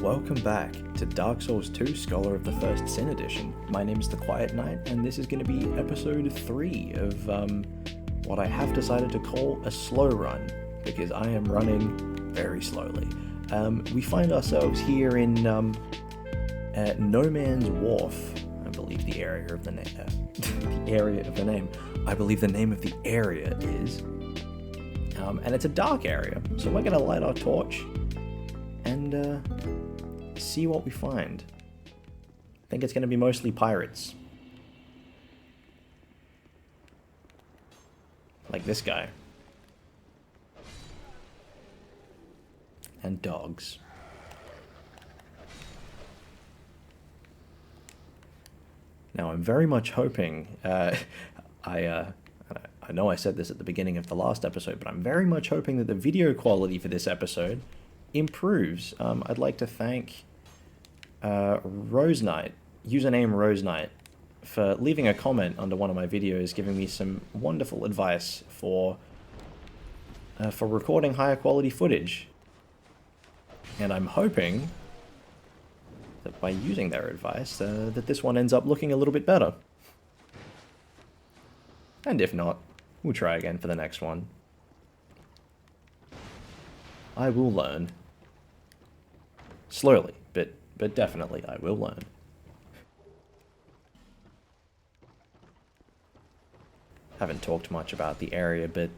Welcome back to Dark Souls 2 Scholar of the First Sin Edition. My name is The Quiet Knight, and this is going to be episode 3 of what I have decided to call a slow run, because I am running very slowly. We find ourselves here in No Man's Wharf, I believe the area of the name. The area of the name. I believe the name of the area is. And it's a dark area, so we're going to light our torch and see what we find. I think it's going to be mostly pirates. Like this guy. And dogs. Now I'm very much hoping, I know I said this at the beginning of the last episode, but I'm very much hoping that the video quality for this episode improves. I'd like to thank Rose Knight, username Rose Knight, for leaving a comment under one of my videos, giving me some wonderful advice for recording higher quality footage. And I'm hoping that by using their advice, that this one ends up looking a little bit better. And if not, we'll try again for the next one. I will learn. Slowly, but definitely I will learn. Haven't talked much about the area, but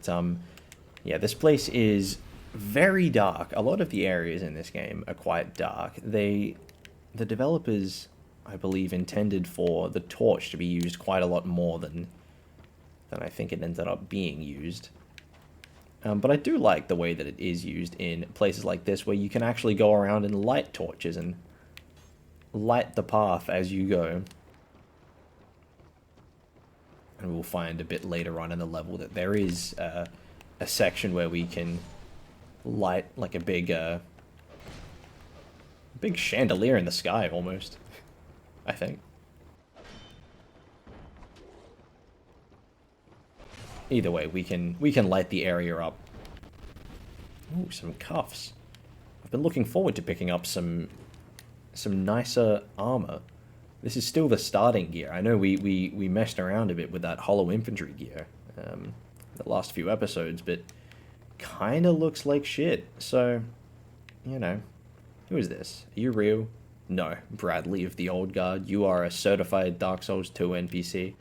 yeah, this place is very dark. A lot of the areas in this game are quite dark. The developers, I believe, intended for the torch to be used quite a lot more than I think it ended up being used. But I do like the way that it is used in places like this, where you can actually go around and light torches and light the path as you go. And we'll find a bit later on in the level that there is a section where we can light like a big chandelier in the sky, almost, I think. Either way, we can light the area up. Ooh, some cuffs. I've been looking forward to picking up some nicer armor. This is still the starting gear. I know we messed around a bit with that hollow infantry gear the last few episodes, but kinda looks like shit. So, you know, who is this? Are you real? No, Bradley of the Old Guard. You are a certified Dark Souls 2 NPC.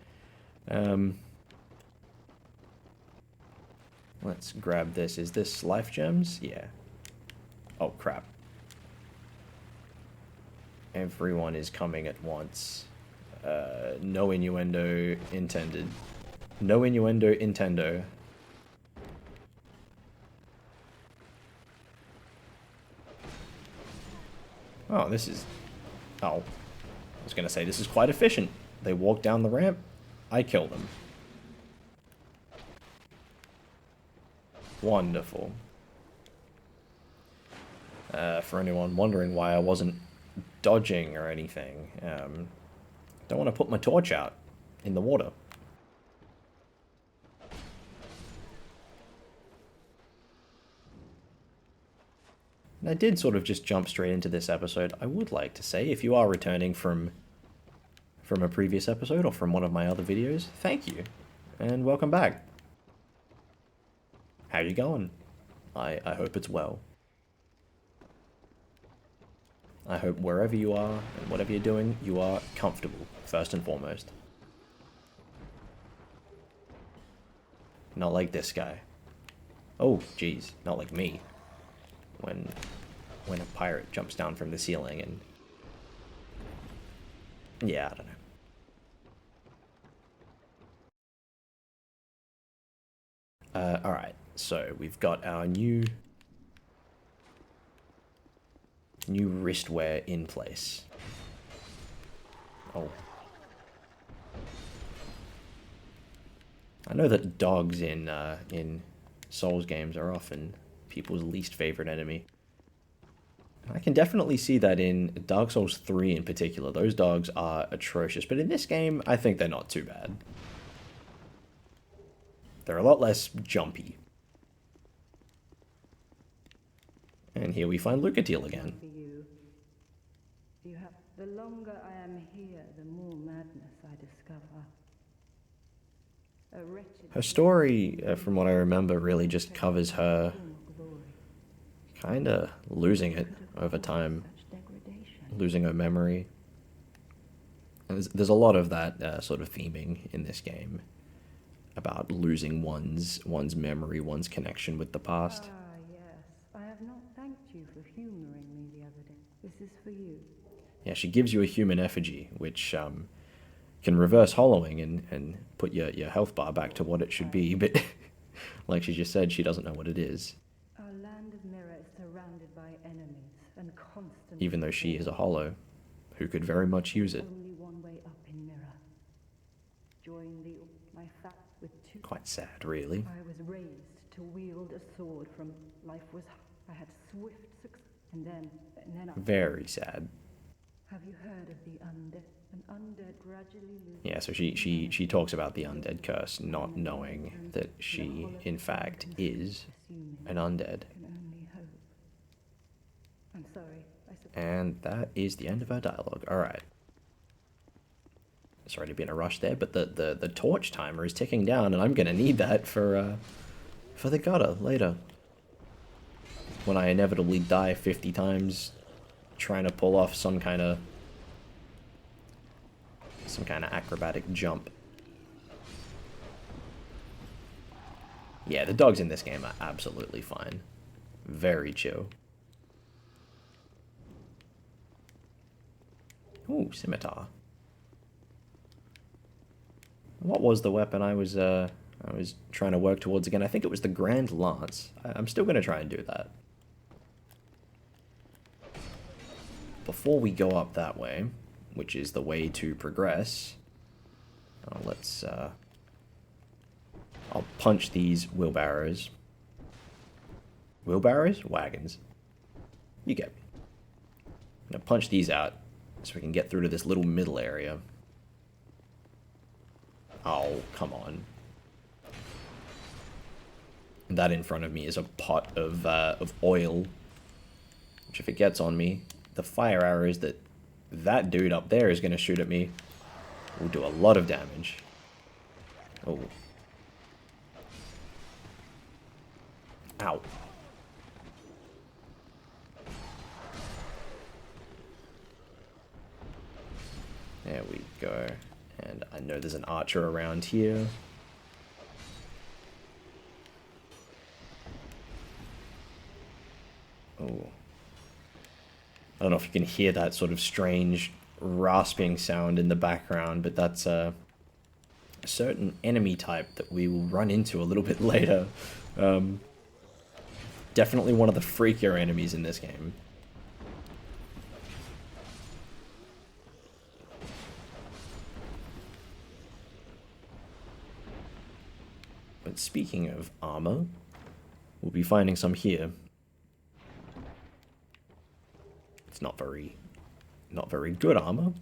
Let's grab this. Is this life gems? Yeah. Oh, crap. Everyone is coming at once. No innuendo intended. No innuendo intendo. Oh, this is... Oh. I was going to say, this is quite efficient. They walk down the ramp. I kill them. Wonderful. For anyone wondering why I wasn't dodging or anything, don't want to put my torch out in the water. And I did sort of just jump straight into this episode. I would like to say, if you are returning from a previous episode or from one of my other videos, thank you, and welcome back. How you going? I hope it's well. I hope wherever you are and whatever you're doing, you are comfortable, first and foremost. Not like this guy. Oh, geez, not like me. When a pirate jumps down from the ceiling and... Yeah, I don't know. Alright, so we've got our new wristwear in place. Oh. I know that dogs in Souls games are often people's least favorite enemy. I can definitely see that in Dark Souls 3 in particular. Those dogs are atrocious, but in this game, I think they're not too bad. They're a lot less jumpy. And here we find Lucatiel again. The longer I am here, the more madness I discover. Her story, from what I remember, really just covers her kinda losing it over time. Losing her memory. And there's a lot of that sort of theming in this game. About losing one's memory, one's connection with the past. Ah, yes. I have not thanked you for humoring me the other day. This is for you. Yeah, she gives you a human effigy, which can reverse hollowing and put your health bar back to what it should be, but like she just said, she doesn't know what it is. Our land of Mirror is surrounded by enemies and constant. Even though she is a hollow, who could very much use it. Only one way up in Mirror. Join my fat with two. Quite sad, really. I was raised to wield a sword from life was. I had swift success, and then I. Very sad. Have you heard of the undead? An undead gradually loses. Yeah, so she talks about the undead curse, not knowing that she, in fact, is an undead. Can only hope. I'm sorry. And that is the end of our dialogue. Alright. Sorry to be in a rush there, but the torch timer is ticking down, and I'm gonna need that for the gutter later. When I inevitably die 50 times trying to pull off some kind of acrobatic jump. Yeah, the dogs in this game are absolutely fine. Very chill. Ooh, scimitar. What was the weapon I was trying to work towards again? I think it was the Grand Lance. I'm still going to try and do that. Before we go up that way, which is the way to progress, let's, I'll punch these wheelbarrows. Wheelbarrows? Wagons. You get me. I'm going to punch these out so we can get through to this little middle area. Oh, come on. And that in front of me is a pot of oil, which if it gets on me, the fire arrows that dude up there is going to shoot at me will do a lot of damage. Oh. Ow. There we go. And I know there's an archer around here. Oh. I don't know if you can hear that sort of strange rasping sound in the background, but that's a certain enemy type that we will run into a little bit later. Definitely one of the freakier enemies in this game. But speaking of armor, we'll be finding some here. It's not very good armor.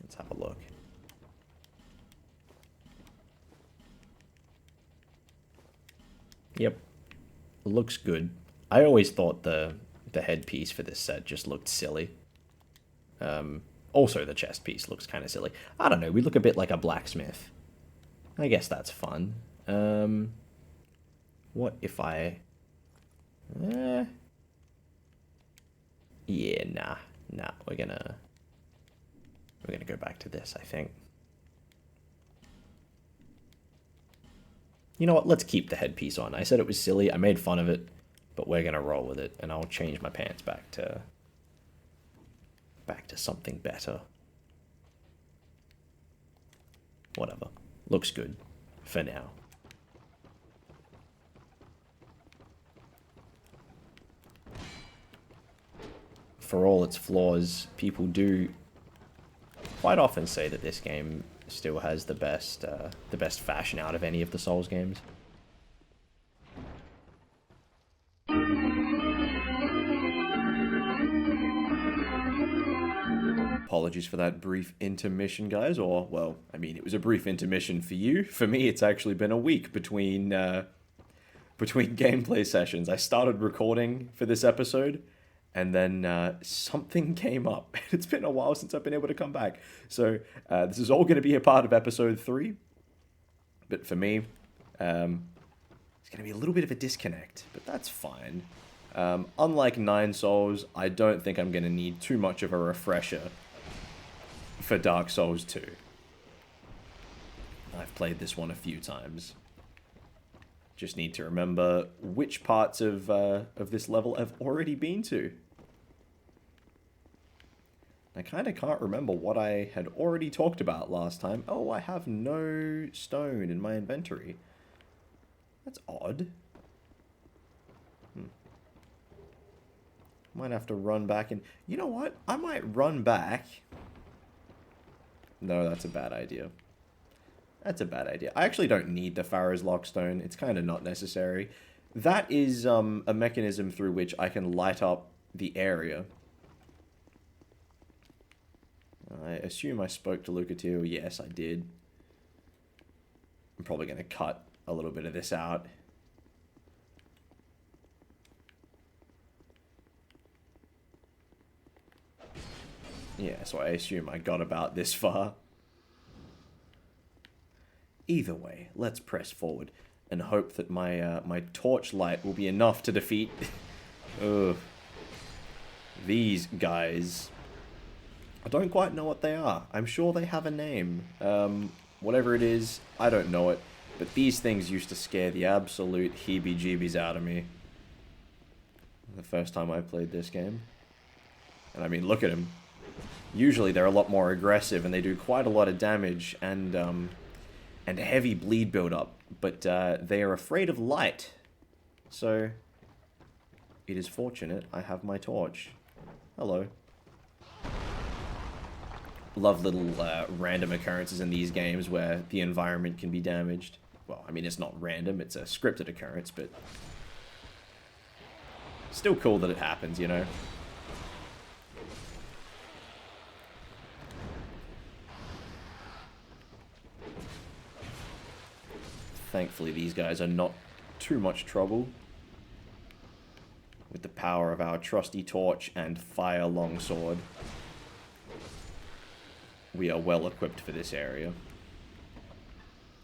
Let's have a look. Yep, looks good. I always thought the headpiece for this set just looked silly. Also the chest piece looks kind of silly. I don't know, we look a bit like a blacksmith. I guess that's fun. What if I... Yeah, nah, we're gonna go back to this, I think. You know what, let's keep the headpiece on. I said it was silly, I made fun of it, but we're gonna roll with it, and I'll change my pants back to something better. Whatever. Looks good. For now. For all its flaws, people do quite often say that this game still has the best fashion out of any of the Souls games. Apologies for that brief intermission, guys, or, well, I mean, it was a brief intermission for you. For me, it's actually been a week between gameplay sessions. I started recording for this episode, and then something came up. It's been a while since I've been able to come back. So this is all going to be a part of episode 3. But for me, it's going to be a little bit of a disconnect, but that's fine. Unlike 9 Souls, I don't think I'm going to need too much of a refresher for Dark Souls 2. I've played this one a few times. Just need to remember which parts of this level I've already been to. I kind of can't remember what I had already talked about last time. Oh, I have no stone in my inventory. That's odd. Might have to run back and... You know what? I might run back. No, that's a bad idea. That's a bad idea. I actually don't need the Pharaoh's Lockstone. It's kind of not necessary. That is a mechanism through which I can light up the area. I assume I spoke to Lucatio. Yes, I did. I'm probably going to cut a little bit of this out. Yeah, so I assume I got about this far. Either way, let's press forward and hope that my torchlight will be enough to defeat these guys. I don't quite know what they are. I'm sure they have a name. Whatever it is, I don't know it. But these things used to scare the absolute heebie-jeebies out of me the first time I played this game. And I mean, look at them. Usually they're a lot more aggressive and they do quite a lot of damage and heavy bleed build-up. But they are afraid of light. So it is fortunate I have my torch. Hello. Love little random occurrences in these games where the environment can be damaged. Well, I mean, it's not random, it's a scripted occurrence, but still cool that it happens, you know? Thankfully, these guys are not too much trouble. With the power of our trusty torch and fire longsword, we are well equipped for this area.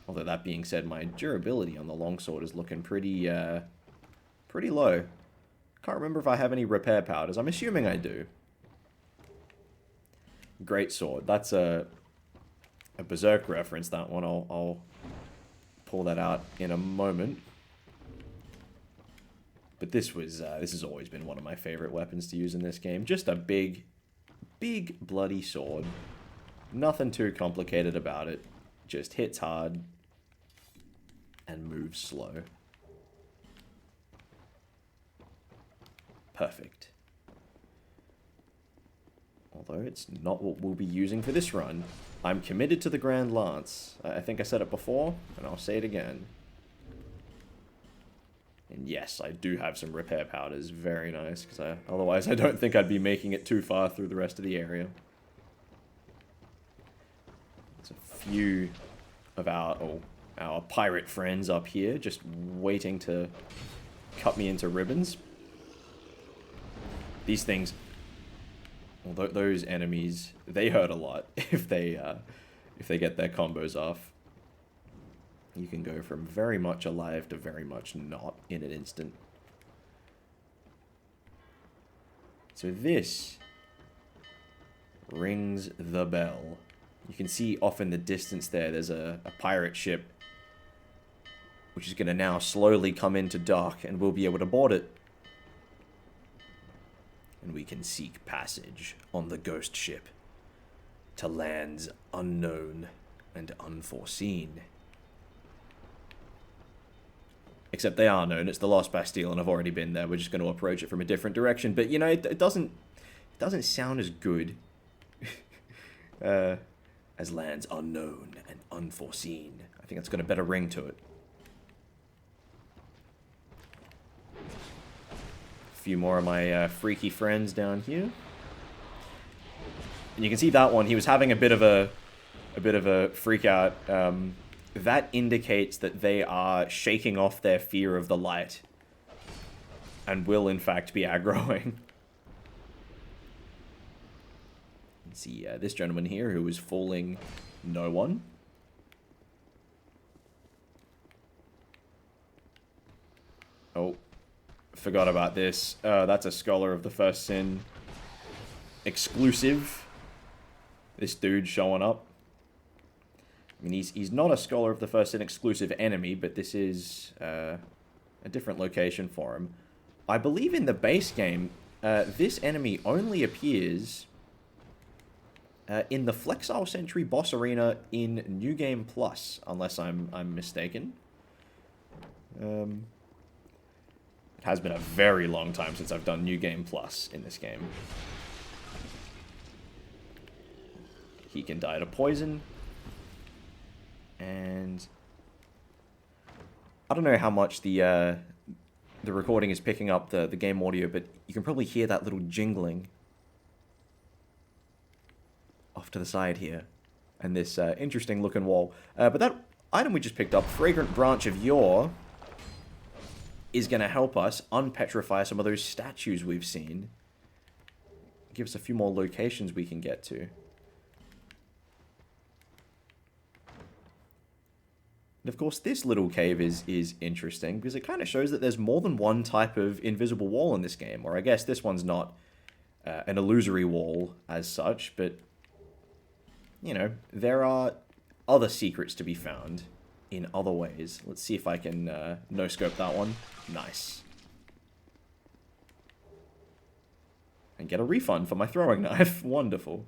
Although that being said, my durability on the longsword is looking pretty low. Can't remember if I have any repair powders. I'm assuming I do. Great sword. That's a Berserk reference, that one. I'll pull that out in a moment. But this has always been one of my favorite weapons to use in this game. Just a big bloody sword. Nothing too complicated about it. Just hits hard and moves slow. Perfect. Although it's not what we'll be using for this run. I'm committed to the Grand Lance. I think I said it before, and I'll say it again. And yes, I do have some repair powders. Very nice, because otherwise I don't think I'd be making it too far through the rest of the area. There's a few of our pirate friends up here just waiting to cut me into ribbons. These things, well, those enemies, they hurt a lot if they get their combos off. You can go from very much alive to very much not in an instant. So this rings the bell. You can see off in the distance there's a pirate ship which is going to now slowly come into dock, and we'll be able to board it. And we can seek passage on the ghost ship to lands unknown and unforeseen. Except they are known. It's the Lost Bastille, and I've already been there. We're just going to approach it from a different direction. But, you know, it doesn't sound as good as lands unknown and unforeseen. I think that's got a better ring to it. A few more of my freaky friends down here. And you can see that one, he was having a bit of a freak out. That indicates that they are shaking off their fear of the light. And will, in fact, be aggroing. Let's see, this gentleman here who is fooling no one. Oh, forgot about this. That's a Scholar of the First Sin exclusive. This dude showing up. I mean, he's not a Scholar of the First Sin exclusive enemy, but this is a different location for him. I believe in the base game, this enemy only appears in the Flexile Sentry boss arena in New Game Plus, unless I'm mistaken. It has been a very long time since I've done New Game Plus in this game. He can die to poison. And I don't know how much the recording is picking up the game audio, but you can probably hear that little jingling off to the side here. And this interesting looking wall. But that item we just picked up, Fragrant Branch of Yore, is going to help us unpetrify some of those statues we've seen. Give us a few more locations we can get to. And of course, this little cave is interesting, because it kind of shows that there's more than one type of invisible wall in this game. Or I guess this one's not an illusory wall as such, but, you know, there are other secrets to be found in other ways. Let's see if I can no-scope that one. Nice. And get a refund for my throwing knife. Wonderful.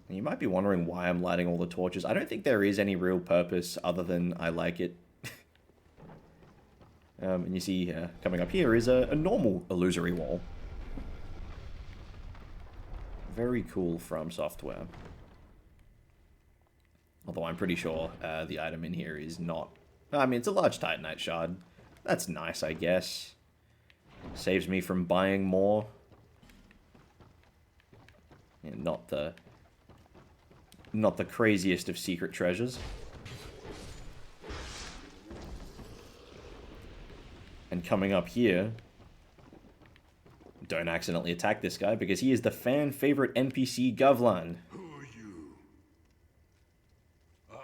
And you might be wondering why I'm lighting all the torches. I don't think there is any real purpose other than I like it. And you see coming up here is a normal illusory wall. Very cool From Software. Although I'm pretty sure the item in here is not... I mean, it's a large Titanite shard. That's nice, I guess. Saves me from buying more. Yeah, not the craziest of secret treasures. And coming up here, don't accidentally attack this guy because he is the fan favorite NPC Gavlan. Who are you? I,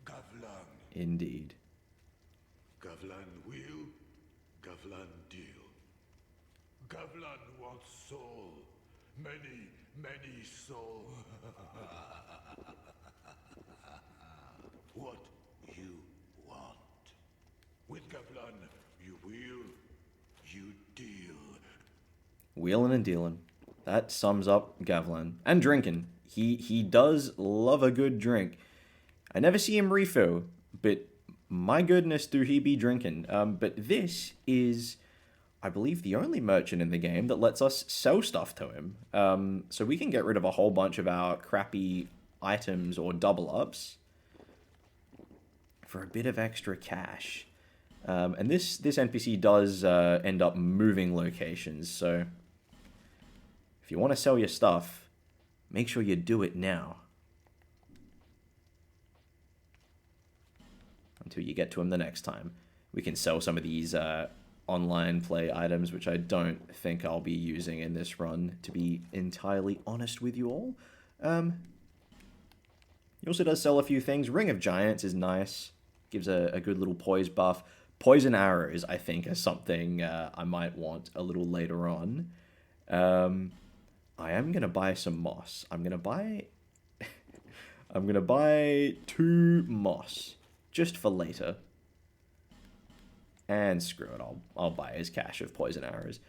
Gavlan. Indeed. Gavlan will, Gavlan deal. Gavlan wants soul. Many, many soul. What you want. With Gavlan, you will, you deal. Wheeling and dealing. That sums up Gavlan. And drinking. He does love a good drink. I never see him refill, but my goodness do he be drinking. But this is, I believe, the only merchant in the game that lets us sell stuff to him. So we can get rid of a whole bunch of our crappy items or double-ups for a bit of extra cash. And this NPC does end up moving locations, so if you want to sell your stuff, make sure you do it now. Until you get to him the next time. We can sell some of these online play items, which I don't think I'll be using in this run, to be entirely honest with you all. He also does sell a few things. Ring of Giants is nice. Gives a good little poise buff. Poison arrows, I think, is something I might want a little later on. I am gonna buy some moss. I'm gonna buy 2 moss just for later. And screw it, I'll buy his cache of poison arrows.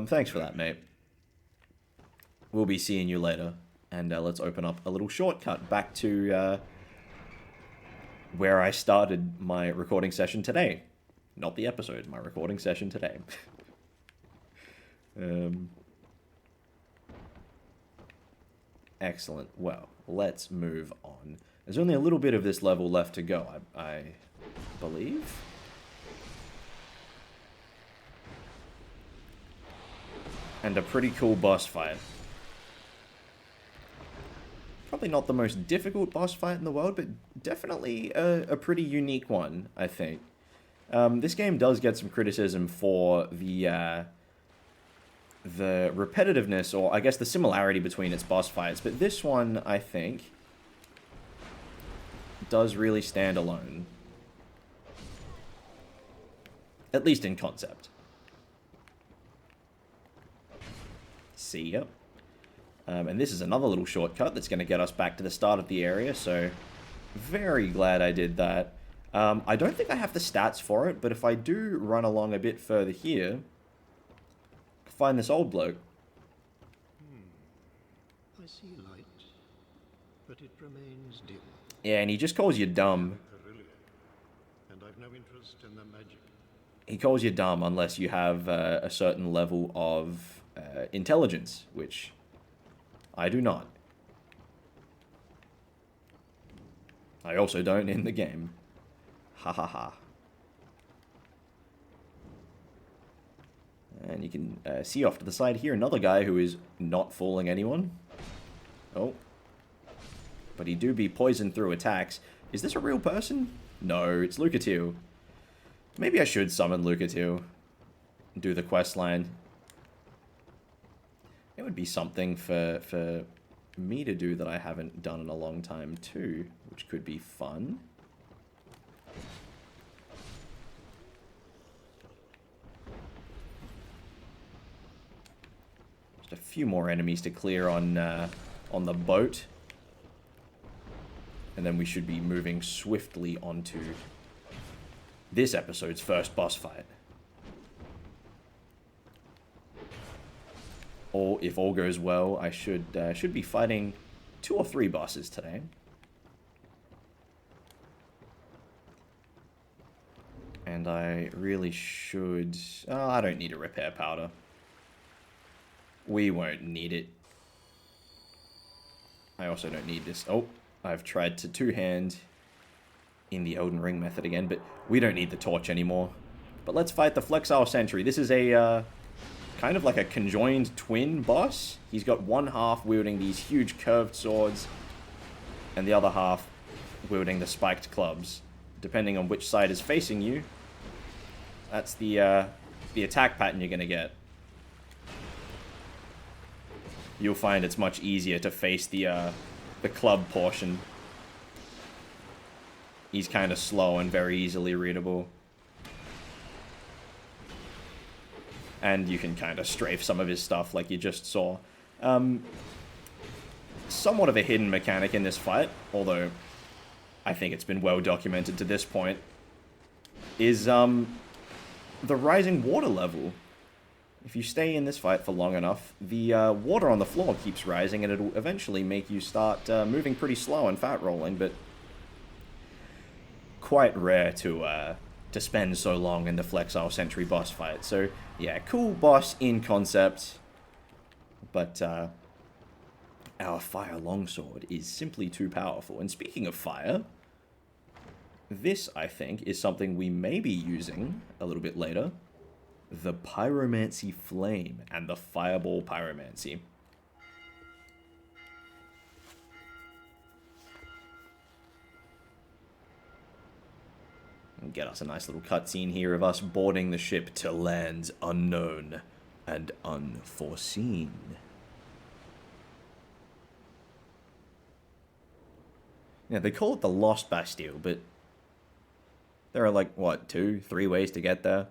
Thanks for that, mate. We'll be seeing you later. And let's open up a little shortcut back to where I started my recording session today. Not the episode, my recording session today. Excellent. Well, let's move on. There's only a little bit of this level left to go, I believe. And a pretty cool boss fight. Probably not the most difficult boss fight in the world, but definitely a pretty unique one, I think. This game does get some criticism for the repetitiveness, or I guess the similarity between its boss fights, but this one, I think, does really stand alone. At least in concept. See ya. And this is another little shortcut that's going to get us back to the start of the area, so very glad I did that. I don't think I have the stats for it, but if I do run along a bit further here, find this old bloke. I see light, but it remains dim. Yeah, and he just calls you dumb. And I've no interest in the magic. He calls you dumb unless you have a certain level of intelligence, which I do not. I also don't in the game. Ha ha ha. And you can see off to the side here another guy who is not fooling anyone. Oh. But he do be poisoned through attacks. Is this a real person? No, it's Lucatiel. Maybe I should summon Lucatiel. Do the quest line. It would be something for me to do that I haven't done in a long time too, which could be fun. Just a few more enemies to clear on the boat. And then we should be moving swiftly onto this episode's first boss fight. Or if all goes well, I should be fighting 2 or 3 bosses today. And I really should... Oh, I don't need a repair powder. We won't need it. I also don't need this. Oh, I've tried to two-hand in the Elden Ring method again, but we don't need the torch anymore. But let's fight the Flexile Sentry. This is a kind of like a conjoined twin boss. He's got one half wielding these huge curved swords, and the other half wielding the spiked clubs. Depending on which side is facing you, that's the attack pattern you're gonna get. You'll find it's much easier to face the club portion. He's kind of slow and very easily readable. And you can kind of strafe some of his stuff like you just saw. Somewhat of a hidden mechanic in this fight, although I think it's been well documented to this point, is the rising water level. If you stay in this fight for long enough, the water on the floor keeps rising, and it'll eventually make you start moving pretty slow and fat rolling, but quite rare to spend so long in the Flexile Sentry boss fight. So, yeah, cool boss in concept, but our fire longsword is simply too powerful. And speaking of fire, this, I think, is something we may be using a little bit later. The Pyromancy Flame and the Fireball Pyromancy. And get us a nice little cutscene here of us boarding the ship to lands unknown and unforeseen. Yeah, they call it the Lost Bastille, but there are like, what, 2, 3 ways to get there?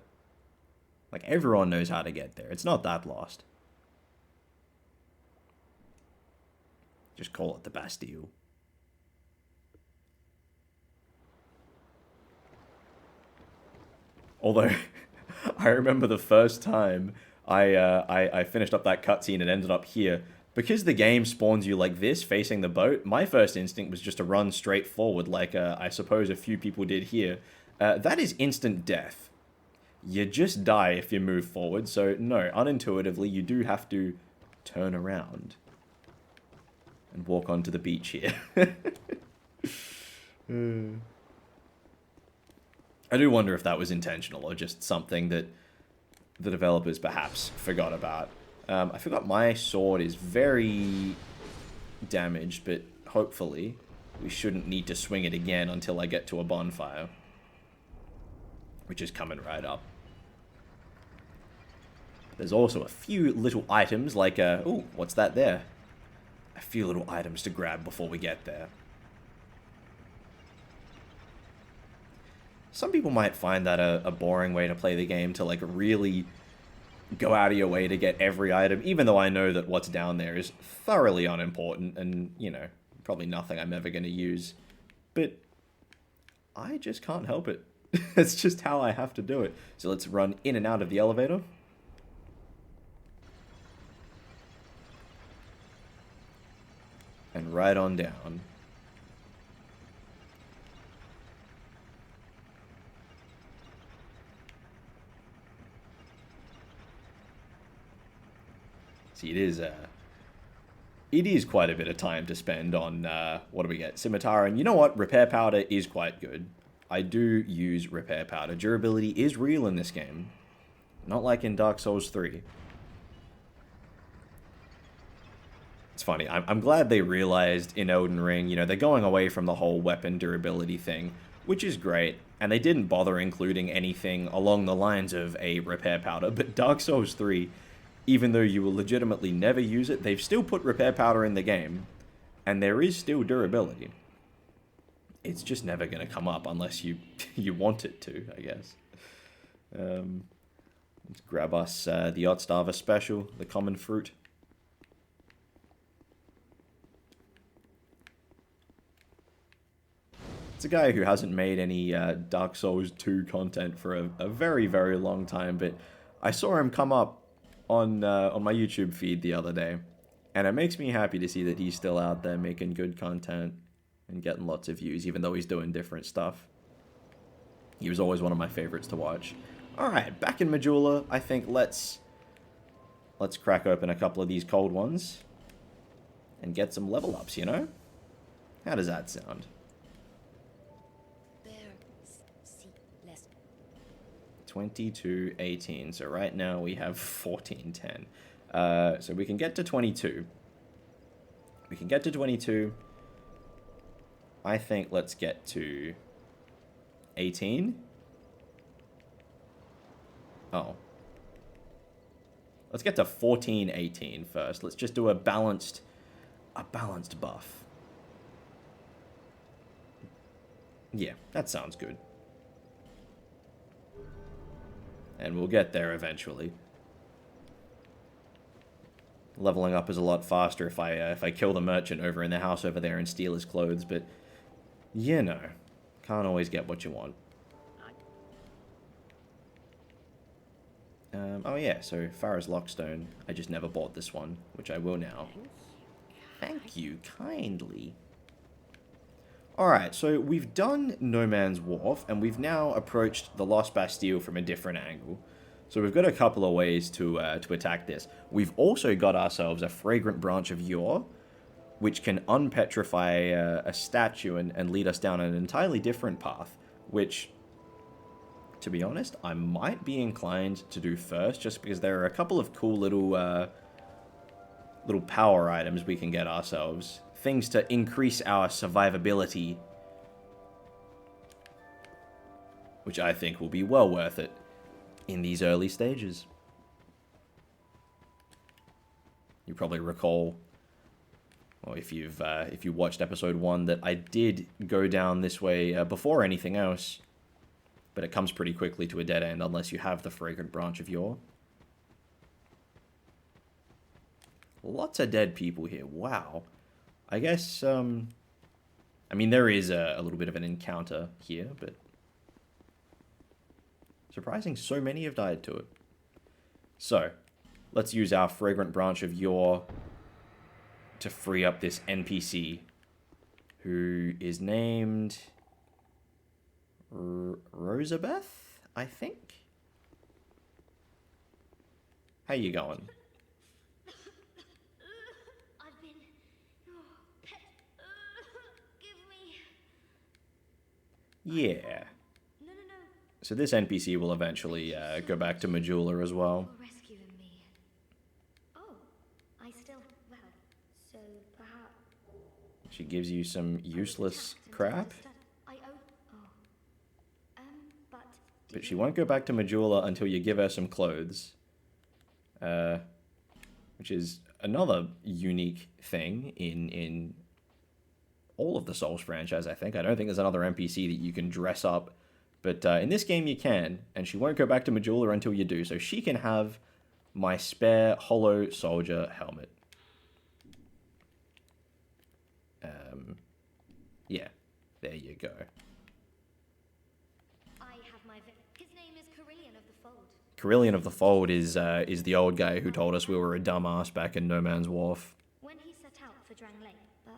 Like, everyone knows how to get there. It's not that lost. Just call it the Bastille. Although, I remember the first time I finished up that cutscene and ended up here. Because the game spawns you like this, facing the boat, my first instinct was just to run straight forward, like I suppose a few people did here. That is instant death. You just die if you move forward, so no, unintuitively, you do have to turn around and walk onto the beach here. I do wonder if that was intentional or just something that the developers perhaps forgot about. I forgot my sword is very damaged, but hopefully we shouldn't need to swing it again until I get to a bonfire. Which is coming right up. There's also a few little items like, ooh, what's that there? A few little items to grab before we get there. Some people might find that a boring way to play the game, to like really go out of your way to get every item, even though I know that what's down there is thoroughly unimportant and, you know, probably nothing I'm ever going to use. But I just can't help it. It's just how I have to do it. So let's run in and out of the elevator. And right on down. See, it is quite a bit of time to spend on, what do we get? Scimitar, and you know what? Repair powder is quite good. I do use repair powder. Durability is real in this game. Not like in Dark Souls 3. It's funny, I'm glad they realized in Elden Ring, you know, they're going away from the whole weapon durability thing, which is great, and they didn't bother including anything along the lines of a repair powder, but Dark Souls 3, even though you will legitimately never use it, they've still put repair powder in the game, and there is still durability. It's just never going to come up unless you want it to, I guess. Let's grab us the Yotstava special, the common fruit. It's a guy who hasn't made any Dark Souls 2 content for a very, very long time, but I saw him come up on my YouTube feed the other day, and it makes me happy to see that he's still out there making good content and getting lots of views, even though he's doing different stuff. He was always one of my favorites to watch. Alright, back in Majula, I think let's crack open a couple of these cold ones and get some level ups, you know? How does that sound? 22:18. So right now we have 14:10. So we can get to 22. We can get to 22. I think let's get to 18. Oh. Let's get to 14:18 first. Let's just do a balanced buff. Yeah, that sounds good. And we'll get there eventually. Leveling up is a lot faster if I kill the merchant over in the house over there and steal his clothes, but you know, can't always get what you want. Oh yeah, so Farah's Lockstone. I just never bought this one, which I will now. Thank you kindly. Alright, so we've done No Man's Wharf, and we've now approached the Lost Bastille from a different angle. So we've got a couple of ways to attack this. We've also got ourselves a Fragrant Branch of Yore, which can unpetrify a statue and lead us down an entirely different path, which, to be honest, I might be inclined to do first, just because there are a couple of cool little power items we can get ourselves. Things to increase our survivability, which I think will be well worth it in these early stages. You probably recall, or if you watched episode 1, that I did go down this way before anything else, but it comes pretty quickly to a dead end unless you have the Fragrant Branch of Yore. Lots of dead people here. Wow. I guess, I mean, there is a little bit of an encounter here, but surprising so many have died to it. So, let's use our Fragrant Branch of Yore to free up this NPC, who is named Rosabeth, I think? How you going? Yeah. No. So this NPC will eventually go back to Majula as well. Rescuing me. Oh, gives you some useless crap. But she won't go back to Majula until you give her some clothes. Which is another unique thing in all of the Souls franchise, I think. I don't think there's another NPC that you can dress up. But in this game you can, and she won't go back to Majula until you do. So she can have my spare Hollow Soldier helmet. Yeah, there you go. I have my his name is Carillion of the Fold. Carillion of the Fold is the old guy who told us we were a dumbass back in No Man's Wharf. When he set out for Drangleic, but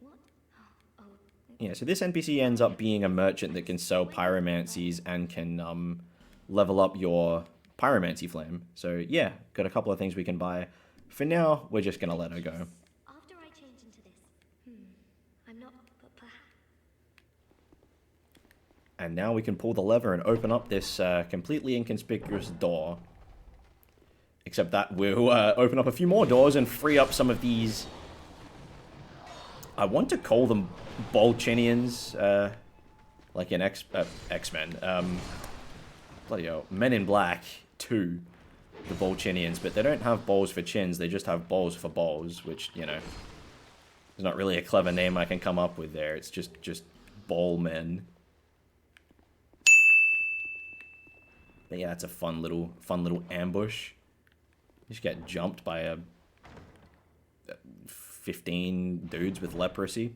what? Oh. Yeah, so this NPC ends up being a merchant that can sell pyromancies and can level up your pyromancy flame. So yeah, got a couple of things we can buy. For now, we're just gonna let her go. After I change into this, I'm not, but perhaps. And now we can pull the lever and open up this completely inconspicuous door. Except that we'll open up a few more doors and free up some of these. I want to call them Bolchinians, like in X-Men. Bloody hell, Men in Black 2, the Bolchinians, but they don't have balls for chins, they just have balls for balls, which, you know, is not really a clever name I can come up with there. It's just ball men. But yeah, it's a fun little ambush. You just get jumped by 15 dudes with leprosy.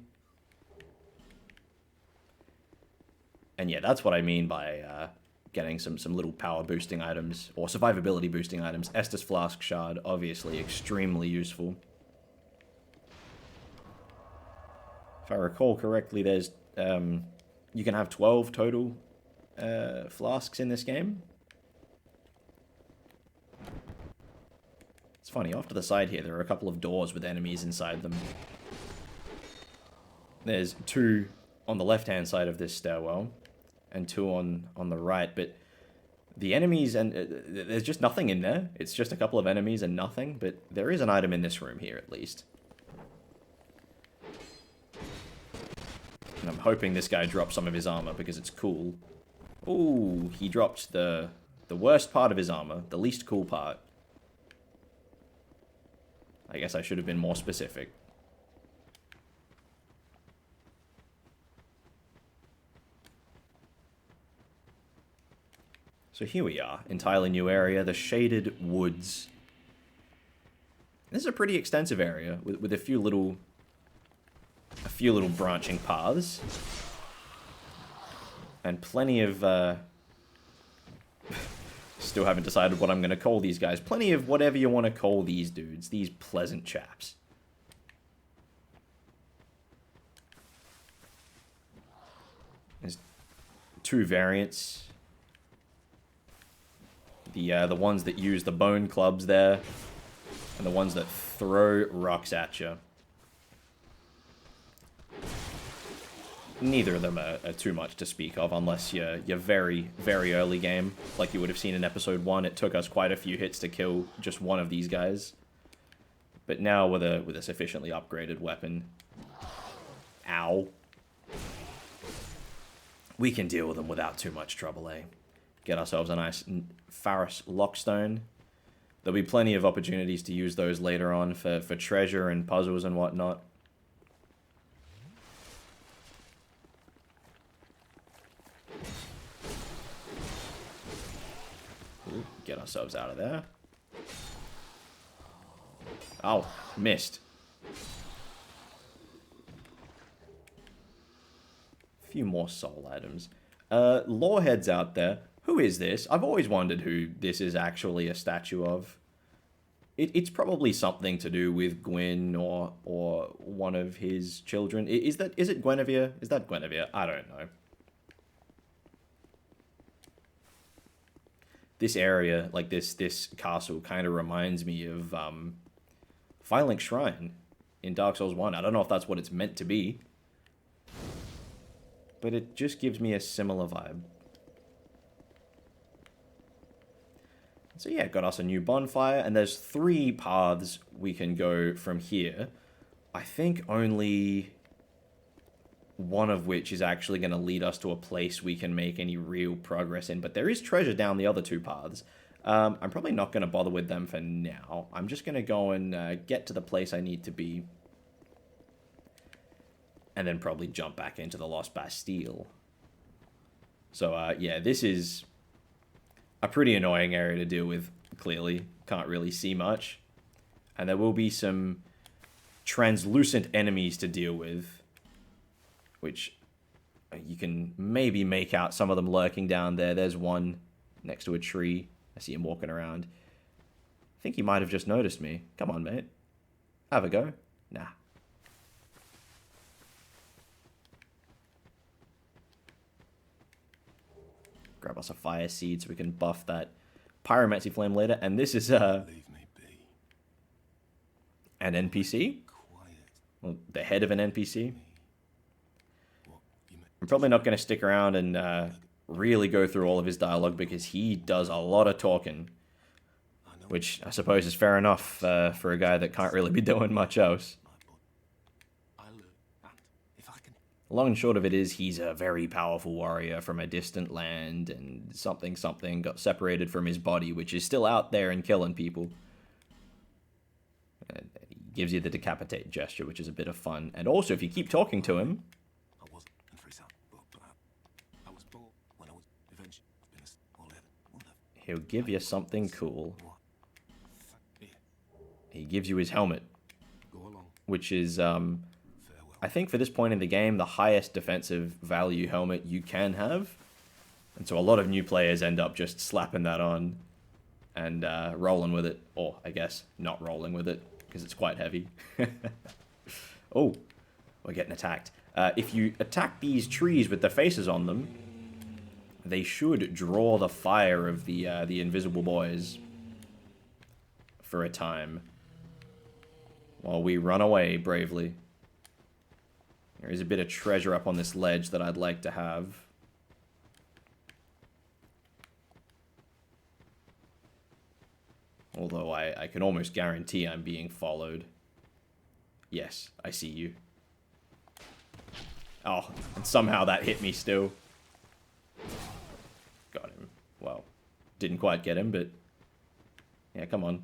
And yeah, that's what I mean by getting some little power boosting items, or survivability boosting items. Estus Flask Shard, obviously extremely useful. If I recall correctly, there's you can have 12 total flasks in this game. It's funny, off to the side here, there are a couple of doors with enemies inside them. There's 2 on the left-hand side of this stairwell, and 2 on the right, but the enemies, and there's just nothing in there. It's just a couple of enemies and nothing, but there is an item in this room here, at least. And I'm hoping this guy drops some of his armor, because it's cool. Ooh, he dropped the worst part of his armor, the least cool part. I guess I should have been more specific. So here we are, entirely new area, the Shaded Woods. This is a pretty extensive area with a few little branching paths, and plenty of still haven't decided what I'm going to call these guys. Plenty of whatever you want to call these dudes, these pleasant chaps. There's 2 variants. The ones that use the bone clubs there, and the ones that throw rocks at you. Neither of them are too much to speak of, unless you're very, very early game. Like you would have seen in episode 1, it took us quite a few hits to kill just one of these guys. But now with a sufficiently upgraded weapon, ow, we can deal with them without too much trouble, eh? Get ourselves a nice Faris Lockstone. There'll be plenty of opportunities to use those later on for treasure and puzzles and whatnot. Ooh, get ourselves out of there. Oh, missed. A few more soul items. Loreheads out there. Who is this? I've always wondered who this is actually a statue of. It's probably something to do with Gwyn or one of his children. Is it Guinevere? Is that Guinevere? I don't know. This area, like this castle, kind of reminds me of Firelink Shrine in Dark Souls 1. I don't know if that's what it's meant to be, but it just gives me a similar vibe. So yeah, got us a new bonfire, and there's 3 paths we can go from here. I think only one of which is actually going to lead us to a place we can make any real progress in. But there is treasure down the other two paths. I'm probably not going to bother with them for now. I'm just going to go and get to the place I need to be. And then probably jump back into the Lost Bastille. So, yeah, this is a pretty annoying area to deal with, clearly. Can't really see much. And there will be some translucent enemies to deal with, which you can maybe make out some of them lurking down there. There's one next to a tree. I see him walking around. I think he might have just noticed me. Come on, mate. Have a go. Nah. Grab us a fire seed so we can buff that pyromancy flame later. And this is Leave me be. an NPC. Quiet. Well, the head of an NPC. What you meant? I'm probably not going to stick around and really go through all of his dialogue because he does a lot of talking. Which I suppose is fair enough for a guy that can't really be doing much else. Long and short of it is he's a very powerful warrior from a distant land, and something got separated from his body, which is still out there and killing people. He gives you the decapitate gesture, which is a bit of fun. And also, if you keep talking to him, he'll give you something cool. He gives you his helmet, which is, I think for this point in the game, the highest defensive value helmet you can have. And so a lot of new players end up just slapping that on and rolling with it. Or, I guess, not rolling with it, because it's quite heavy. Oh, we're getting attacked. If you attack these trees with the faces on them, they should draw the fire of the invisible boys for a time, while we run away bravely. There is a bit of treasure up on this ledge that I'd like to have. Although I can almost guarantee I'm being followed. Yes, I see you. Oh, and somehow that hit me still. Got him. Well, didn't quite get him, but... yeah, come on.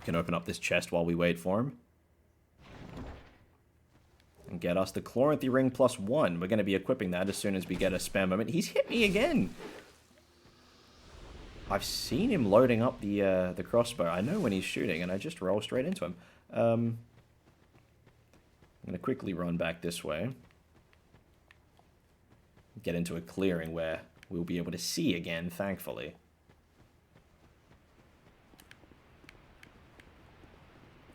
Can open up this chest while we wait for him. And get us the Chloranthy Ring +1. We're going to be equipping that as soon as we get a spare moment. He's hit me again! I've seen him loading up the crossbow. I know when he's shooting, and I just roll straight into him. I'm going to quickly run back this way. Get into a clearing where we'll be able to see again, thankfully.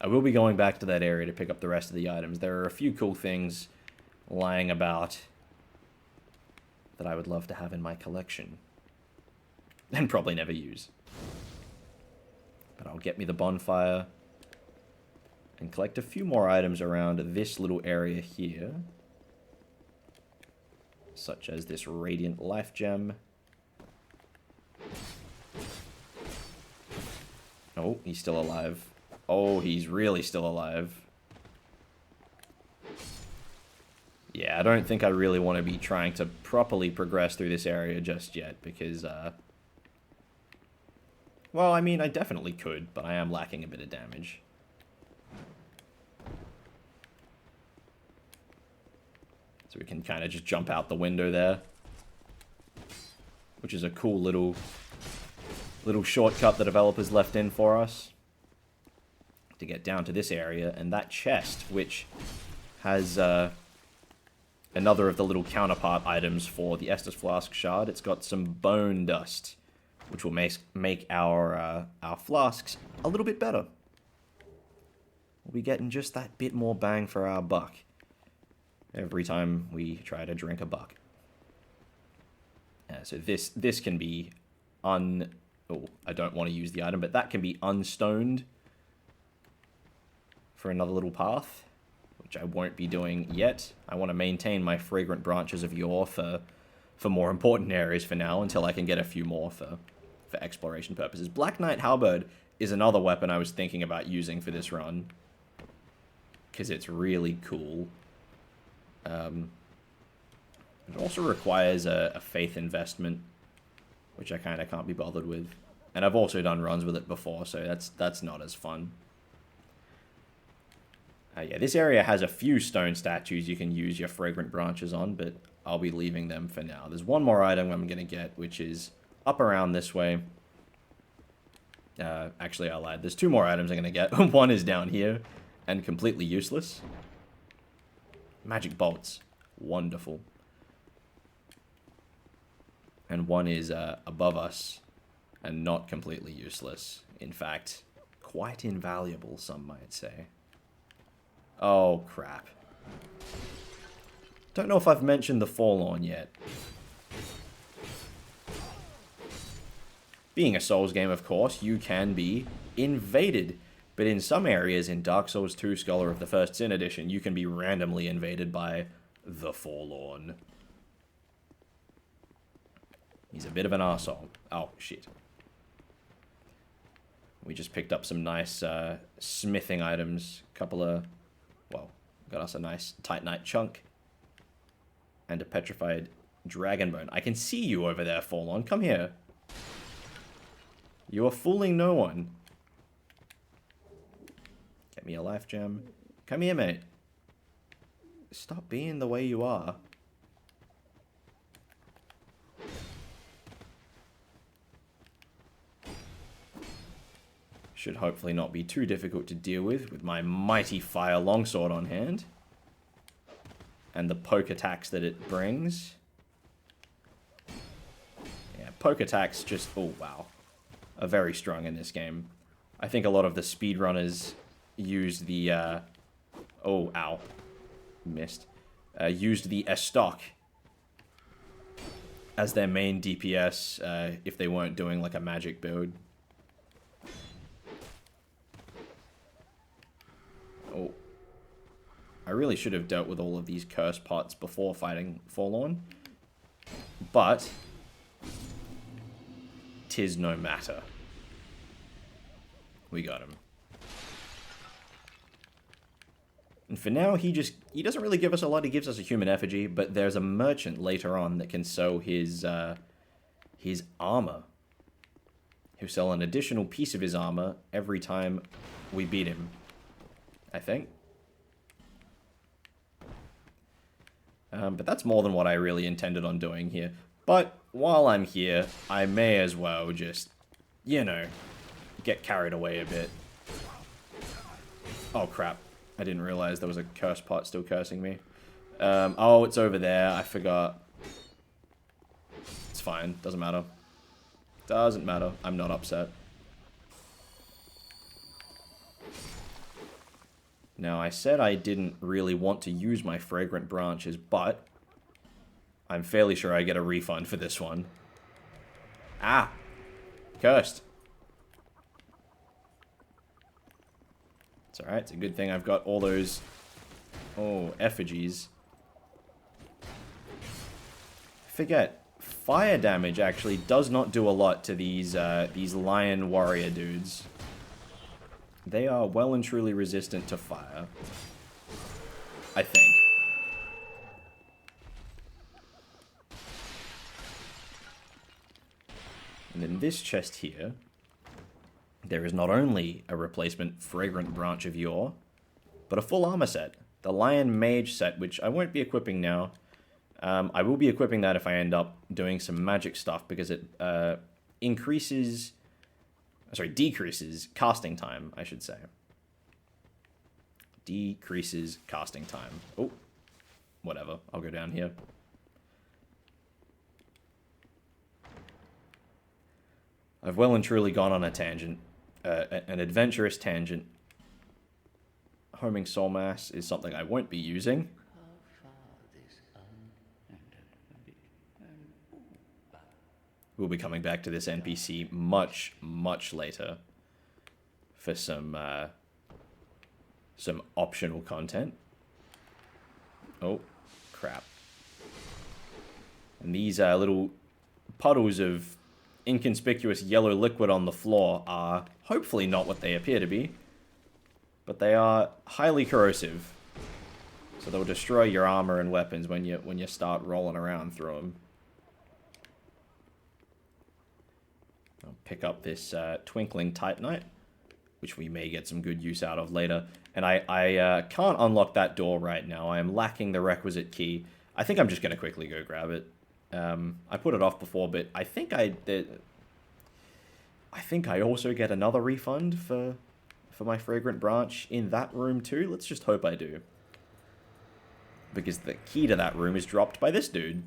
I will be going back to that area to pick up the rest of the items. There are a few cool things lying about that I would love to have in my collection. And probably never use. But I'll get me the bonfire and collect a few more items around this little area here. Such as this Radiant Life Gem. Oh, he's still alive. Oh, he's really still alive. Yeah, I don't think I really want to be trying to properly progress through this area just yet, because, well, I mean, I definitely could, but I am lacking a bit of damage. So we can kind of just jump out the window there. Which is a cool little shortcut the developers left in for us. To get down to this area, and that chest, which has another of the little counterpart items for the Estus Flask Shard. It's got some bone dust, which will make our flasks a little bit better. We'll be getting just that bit more bang for our buck every time we try to drink a buck. So this can be oh, I don't want to use the item, but that can be unstoned for another little path, which I won't be doing yet. I want to maintain my fragrant branches of yore for more important areas for now, until I can get a few more for exploration purposes. Black Knight Halberd is another weapon I was thinking about using for this run. because it's really cool. It also requires a faith investment, which I kind of can't be bothered with. And I've also done runs with it before, so that's not as fun. Yeah, this area has a few stone statues you can use your fragrant branches on, but I'll be leaving them for now. There's one more item I'm going to get, which is up around this way. Actually, I lied. There's two more items I'm going to get. One is down here and completely useless. Magic bolts. Wonderful. And one is above us and not completely useless. In fact, quite invaluable, some might say. Oh, crap. Don't know if I've mentioned the Forlorn yet. Being a Souls game, of course, you can be invaded. But in some areas in Dark Souls 2 Scholar of the First Sin Edition, you can be randomly invaded by the Forlorn. He's a bit of an arsehole. Oh, shit. We just picked up some nice smithing items. Couple of... Well, got us a nice Titanite chunk. And a petrified dragon bone. I can see you over there, Forlorn. Come here. You are fooling no one. Get me a life gem. Come here, mate. Stop being the way you are. Should hopefully not be too difficult to deal with my mighty fire longsword on hand. And the poke attacks that it brings. Yeah, poke attacks just, oh wow, are very strong in this game. I think a lot of the speedrunners use the, oh, ow, missed. Used the Estoc as their main DPS if they weren't doing like a magic build. Oh. I really should have dealt with all of these curse pots before fighting Forlorn. But 'tis no matter. We got him. And for now, he doesn't really give us a lot. He gives us a human effigy, but there's a merchant later on that can sell his armor. He'll sell an additional piece of his armor every time we beat him, I think. But that's more than what I really intended on doing here. But while I'm here, I may as well just, you know, get carried away a bit. Oh, crap. I didn't realize there was a curse pot still cursing me. Oh, it's over there. I forgot. It's fine. Doesn't matter. Doesn't matter. I'm not upset. Now, I said I didn't really want to use my fragrant branches, but I'm fairly sure I get a refund for this one. Ah! Cursed. It's alright, it's a good thing I've got all those, oh, effigies. Forget, fire damage actually does not do a lot to these lion warrior dudes. They are well and truly resistant to fire. I think. And in this chest here, there is not only a replacement fragrant branch of yore, but a full armor set. The Lion Mage set, which I won't be equipping now. I will be equipping that if I end up doing some magic stuff, because it decreases casting time, I should say. Decreases casting time. Oh, whatever. I'll go down here. I've well and truly gone on a tangent. An adventurous tangent. Homing soul mass is something I won't be using. We'll be coming back to this NPC much, much later for some optional content. Oh, crap. And these little puddles of inconspicuous yellow liquid on the floor are hopefully not what they appear to be. but they are highly corrosive. So they'll destroy your armor and weapons when you start rolling around through them. I'll pick up this Twinkling Titanite, which we may get some good use out of later. And I can't unlock that door right now. I am lacking the requisite key. I think I'm just going to quickly go grab it. I put it off before, but I think I also get another refund for my Fragrant Branch in that room too. Let's just hope I do. Because the key to that room is dropped by this dude.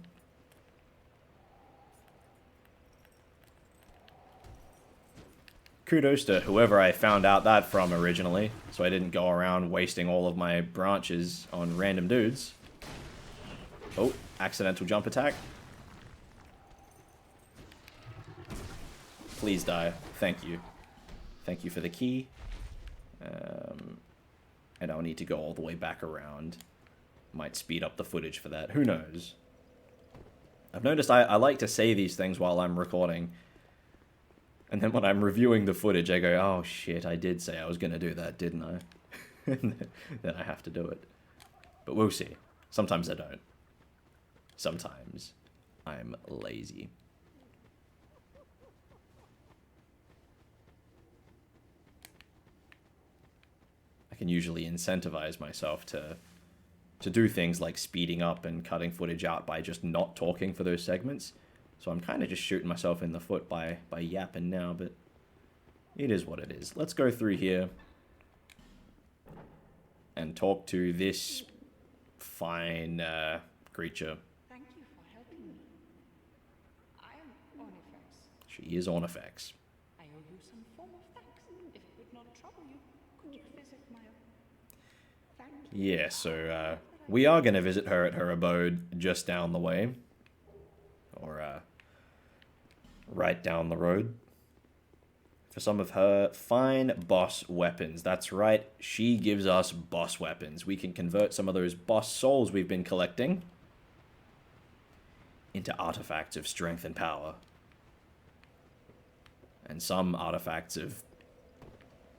Kudos to whoever I found out that from originally, so I didn't go around wasting all of my branches on random dudes. Oh, accidental jump attack. Please die. Thank you. Thank you for the key. And I'll need to go all the way back around. Might speed up the footage for that. Who knows? I've noticed I like to say these things while I'm recording. And then when I'm reviewing the footage, I go, oh shit, I did say I was going to do that, didn't I? And then I have to do it. But we'll see. Sometimes I don't. Sometimes I'm lazy. I can usually incentivize myself to do things like speeding up and cutting footage out by just not talking for those segments. So I'm kind of just shooting myself in the foot by yapping now, but it is what it is. Let's go through here and talk to this fine creature. Thank you for helping me. I am Ornifex. She is Ornifex. I owe you some form of thanks. If it would not trouble you, could you visit my... Thank you. Yeah, so we are going to visit her at her abode just down the way. Or right down the road. For some of her fine boss weapons. That's right, she gives us boss weapons. We can convert some of those boss souls we've been collecting into artifacts of strength and power. And some artifacts of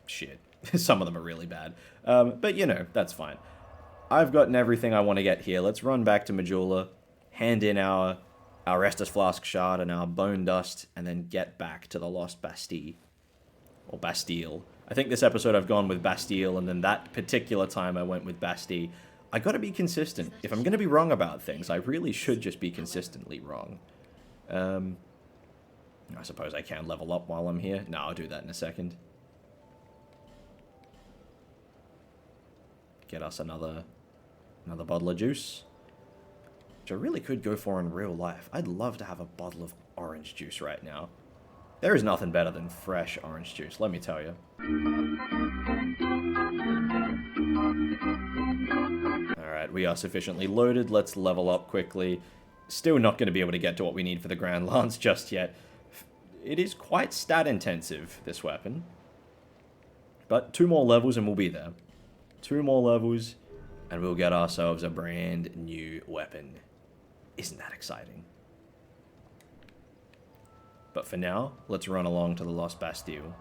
shit. Some of them are really bad. But you know, that's fine. I've gotten everything I want to get here. Let's run back to Majula, hand in our Estus Flask Shard and our Bone Dust, and then get back to the Lost Bastille. Or Bastille. I think this episode I've gone with Bastille, and then that particular time I went with Bastille. I gotta be consistent. If I'm gonna be wrong about things, I really should just be consistently wrong. I suppose I can level up while I'm here. No, I'll do that in a second. Get us another bottle of juice. Which I really could go for in real life. I'd love to have a bottle of orange juice right now. There is nothing better than fresh orange juice, let me tell you. Alright, we are sufficiently loaded. Let's level up quickly. Still not going to be able to get to what we need for the Grand Lance just yet. It is quite stat intensive, this weapon. But 2 more levels and we'll be there. 2 more levels and we'll get ourselves a brand new weapon. Isn't that exciting? But for now, let's run along to the Lost Bastille.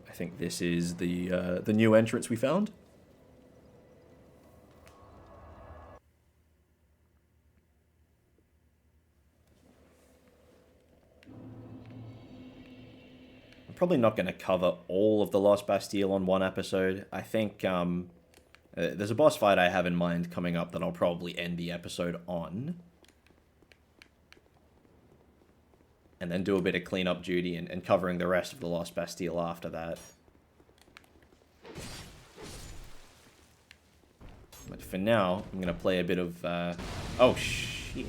I think this is the new entrance we found. I'm probably not going to cover all of the Lost Bastille on one episode. I think there's a boss fight I have in mind coming up that I'll probably end the episode on. And then do a bit of cleanup duty and covering the rest of the Lost Bastille after that. But for now, I'm going to play a bit of... oh, shit.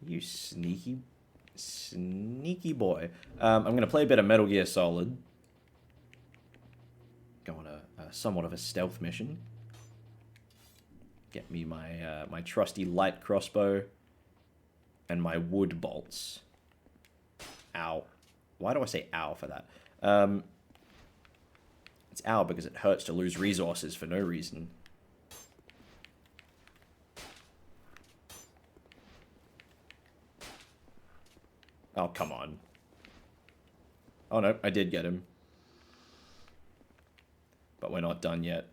You sneaky boy. I'm going to play a bit of Metal Gear Solid. Go on a somewhat of a stealth mission. Get me my my trusty light crossbow and my wood bolts. Ow. Why do I say ow for that? It's ow because it hurts to lose resources for no reason. Oh, come on. Oh, no, I did get him. But we're not done yet.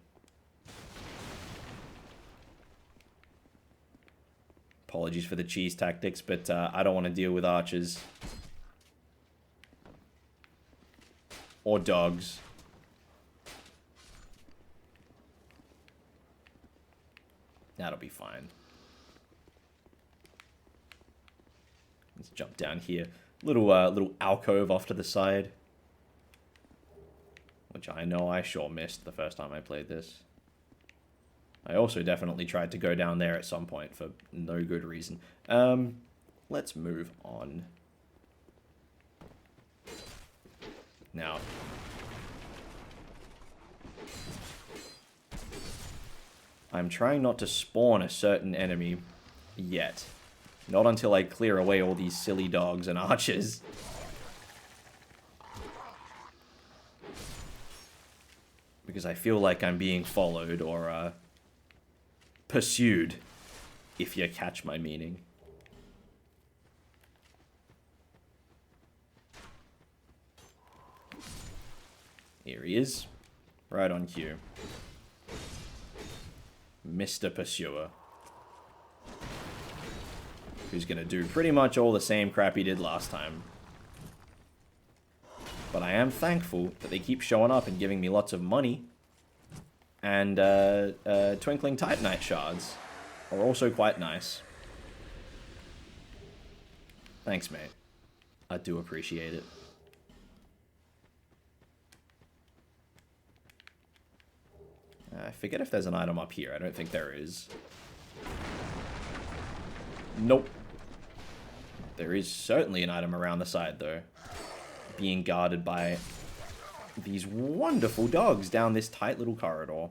Apologies for the cheese tactics, but I don't want to deal with archers. Or dogs. That'll be fine. Let's jump down here. Little alcove off to the side. Which I know I sure missed the first time I played this. I also definitely tried to go down there at some point for no good reason. Let's move on. Now, I'm trying not to spawn a certain enemy yet. Not until I clear away all these silly dogs and archers. Because I feel like I'm being followed or pursued, if you catch my meaning. Here he is. Right on cue. Mr. Pursuer. Who's gonna do pretty much all the same crap he did last time. But I am thankful that they keep showing up and giving me lots of money. And Twinkling Titanite shards are also quite nice. Thanks, mate. I do appreciate it. I forget if there's an item up here. I don't think there is. Nope. There is certainly an item around the side, though. Being guarded by these wonderful dogs down this tight little corridor.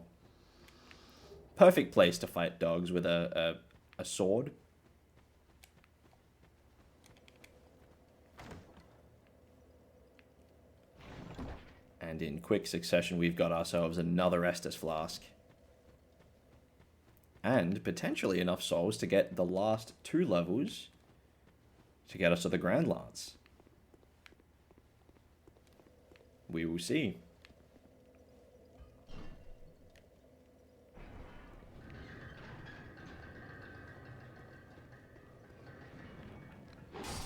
Perfect place to fight dogs with a sword. And in quick succession, we've got ourselves another Estus Flask. And potentially enough souls to get the last 2 levels to get us to the Grand Lance. We will see.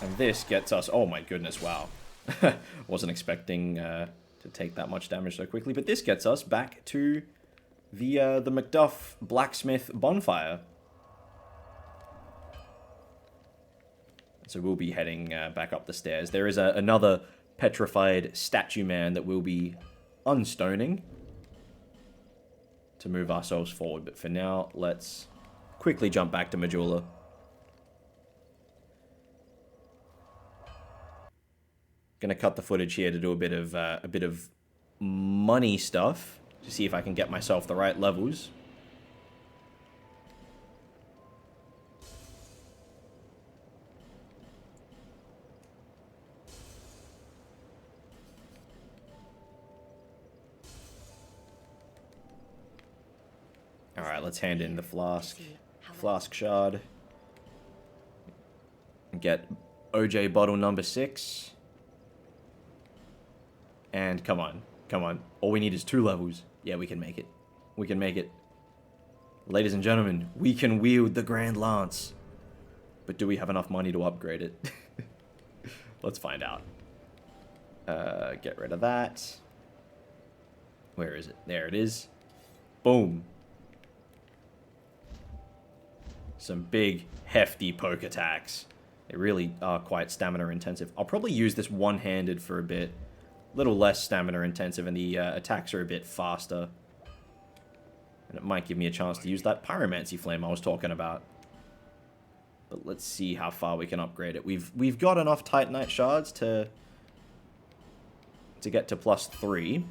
And this gets us... Oh my goodness, wow. Wasn't expecting to take that much damage so quickly. But this gets us back to the Macduff Blacksmith Bonfire. So we'll be heading back up the stairs. There is another petrified statue man that we'll be unstoning to move ourselves forward. But for now, let's quickly jump back to Majula. Gonna cut the footage here to do a bit of money stuff to see if I can get myself the right levels. Alright, let's hand in the flask shard. Get OJ bottle number 6. And come on, come on. All we need is 2 levels. Yeah, we can make it. We can make it. Ladies and gentlemen, we can wield the Grand Lance. But do we have enough money to upgrade it? Let's find out. Get rid of that. Where is it? There it is. Boom. Some big, hefty poke attacks. They really are quite stamina intensive. I'll probably use this one-handed for a bit. A little less stamina intensive, and the attacks are a bit faster. And it might give me a chance to use that Pyromancy Flame I was talking about. But let's see how far we can upgrade it. We've got enough Titanite shards to get to +3.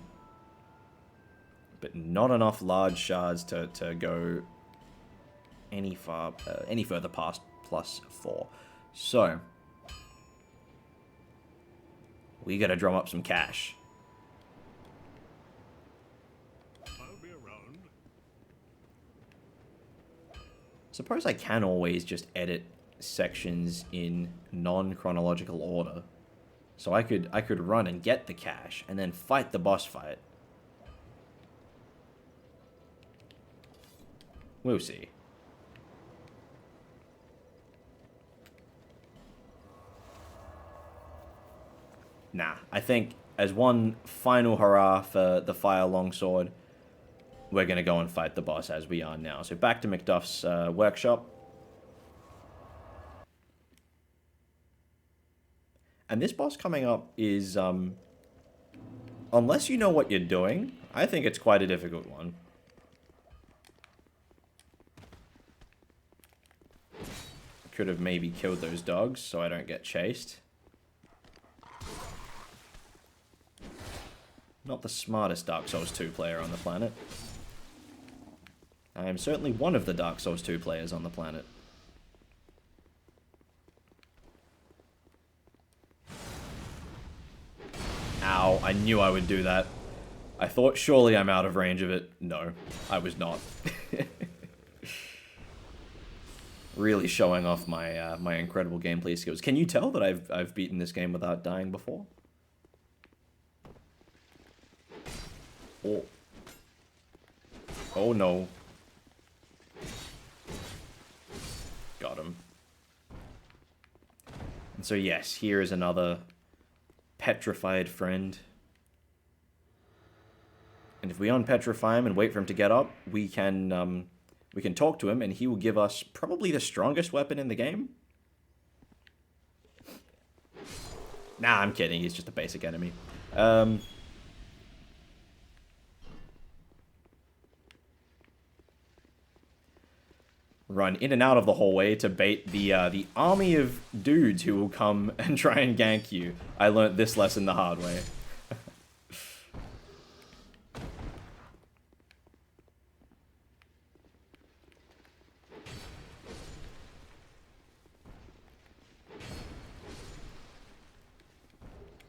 But not enough large shards to go any further past +4. So we gotta drum up some cash. I'll be around. Suppose I can always just edit sections in non-chronological order. So I could run and get the cash and then fight the boss fight. We'll see. Nah, I think as one final hurrah for the Fire Longsword, we're going to go and fight the boss as we are now. So back to Macduff's workshop. And this boss coming up is, unless you know what you're doing, I think it's quite a difficult one. Could have maybe killed those dogs so I don't get chased. Not the smartest Dark Souls 2 player on the planet. I am certainly one of the Dark Souls 2 players on the planet. Ow, I knew I would do that. I thought surely I'm out of range of it. No, I was not. Really showing off my my incredible gameplay skills. Can you tell that I've beaten this game without dying before? Oh. Oh no. Got him. And so yes, here is another petrified friend. And if we unpetrify him and wait for him to get up, we can talk to him and he will give us probably the strongest weapon in the game. Nah, I'm kidding. He's just a basic enemy. Run in and out of the hallway to bait the army of dudes who will come and try and gank you. I learnt this lesson the hard way.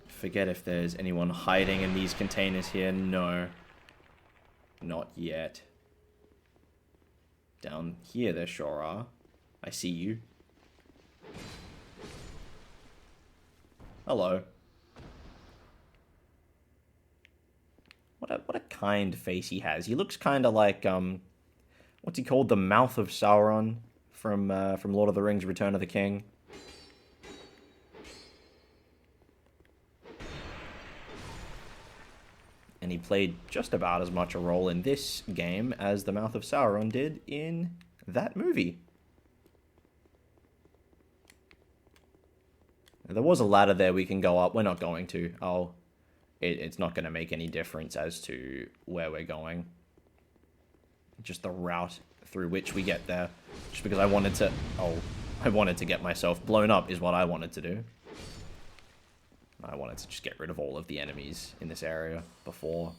Forget if there's anyone hiding in these containers here. No. Not yet. Down here there sure are. I see you. Hello. What a kind face he has. He looks kind of like what's he called? The mouth of Sauron from Lord of the Rings: Return of the King. And he played just about as much a role in this game as the Mouth of Sauron did in that movie. There was a ladder there we can go up. We're not going to. It's not going to make any difference as to where we're going. Just the route through which we get there. Just because I wanted to get myself blown up is what I wanted to do. I wanted to just get rid of all of the enemies in this area before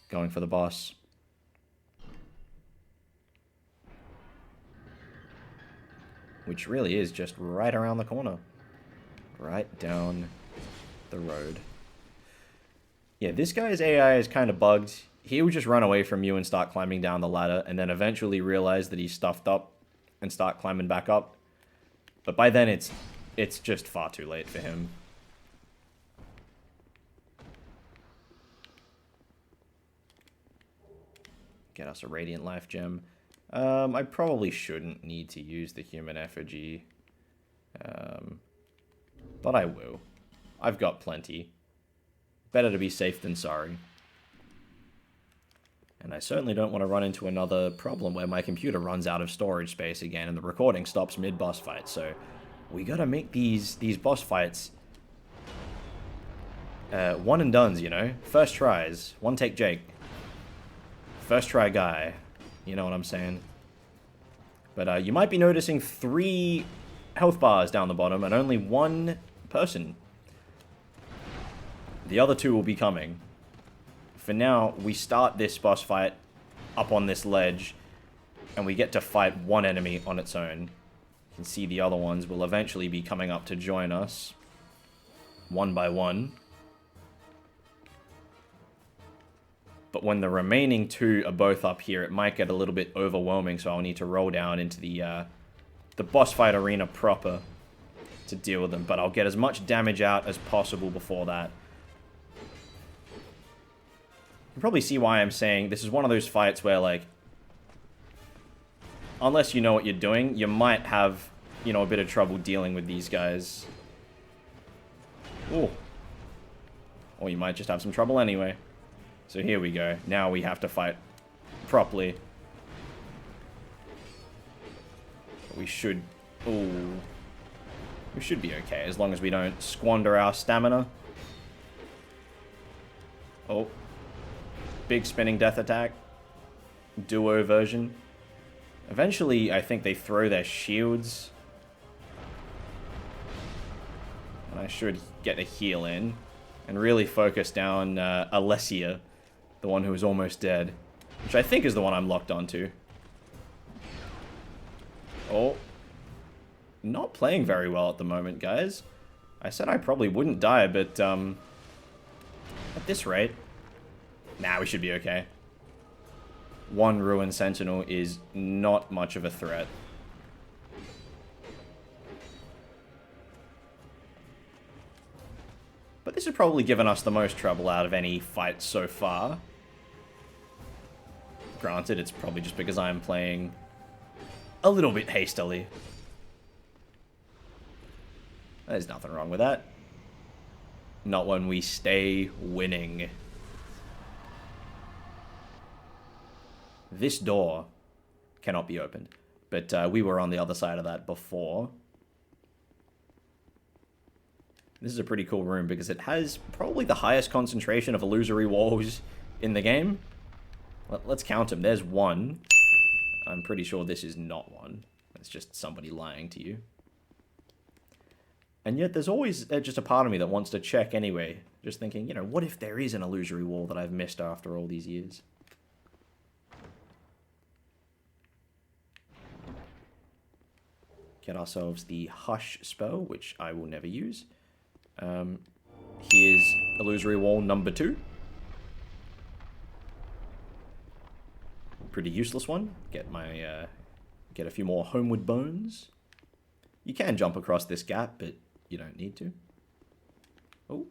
going for the boss. Which really is just right around the corner. Right down the road. Yeah, this guy's AI is kind of bugged. He'll just run away from you and start climbing down the ladder and then eventually realize that he's stuffed up and start climbing back up. But by then it's just far too late for him. Get us a Radiant Life Gem. I probably shouldn't need to use the Human Effigy. But I will. I've got plenty. Better to be safe than sorry. And I certainly don't want to run into another problem where my computer runs out of storage space again and the recording stops mid-boss fight. So we gotta make these boss fights one and dones, you know? First tries. One take Jake. First try guy. You know what I'm saying? But you might be noticing 3 health bars down the bottom and only 1 person. The other 2 will be coming. For now, we start this boss fight up on this ledge and we get to fight 1 enemy on its own. You can see the other ones will eventually be coming up to join us. One by one. But when the remaining 2 are both up here, it might get a little bit overwhelming, so I'll need to roll down into the the boss fight arena proper to deal with them, but I'll get as much damage out as possible before that. You can probably see why I'm saying this is one of those fights where, like, unless you know what you're doing, you might have, you know, a bit of trouble dealing with these guys. Ooh. Or you might just have some trouble anyway. So here we go. Now we have to fight properly. We should... Ooh. We should be okay, as long as we don't squander our stamina. Oh. Big spinning death attack. Duo version. Eventually, I think they throw their shields. And I should get a heal in. And really focus down Alessia, the one who is almost dead. Which I think is the one I'm locked onto. Oh. Not playing very well at the moment, guys. I said I probably wouldn't die, but at this rate... Nah, we should be okay. One Ruin Sentinel is not much of a threat. But this has probably given us the most trouble out of any fight so far. Granted, it's probably just because I'm playing a little bit hastily. There's nothing wrong with that. Not when we stay winning. This door cannot be opened. But we were on the other side of that before. This is a pretty cool room because it has probably the highest concentration of illusory walls in the game. Let's count them. There's one. I'm pretty sure this is not one. It's just somebody lying to you. And yet there's always just a part of me that wants to check anyway. Just thinking, you know, what if there is an illusory wall that I've missed after all these years? Get ourselves the Hush spell, which I will never use. Here's illusory wall number 2. Pretty useless one. Get my get a few more homeward bones. You can jump across this gap, but you don't need to. Oh.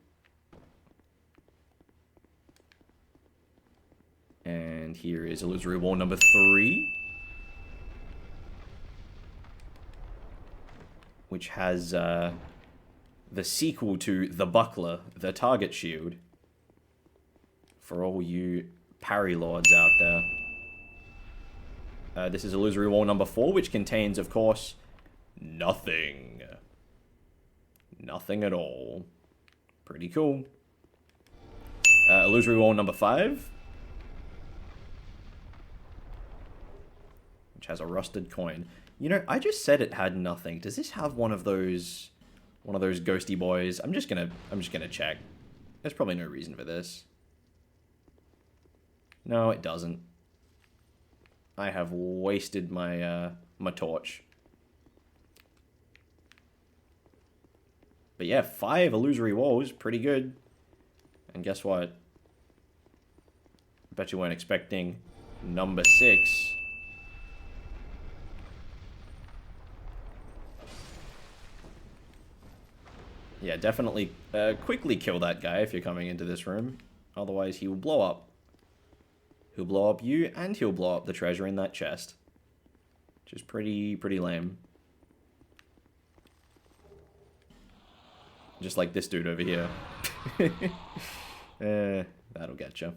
And here is illusory wall number 3. Which has the sequel to The Buckler, the Target Shield. For all you parry lords out there. This is illusory wall number 4, which contains, of course, nothing. Nothing at all. Pretty cool. Illusory wall number 5. Which has a rusted coin. You know, I just said it had nothing. Does this have one of those ghosty boys? I'm just gonna check. There's probably no reason for this. No, it doesn't. I have wasted my my torch. But yeah, 5 illusory walls, pretty good. And guess what? I bet you weren't expecting number 6. Yeah, definitely quickly kill that guy if you're coming into this room. Otherwise, he will blow up. He'll blow up you, and he'll blow up the treasure in that chest. Which is pretty lame. Just like this dude over here. That'll get you.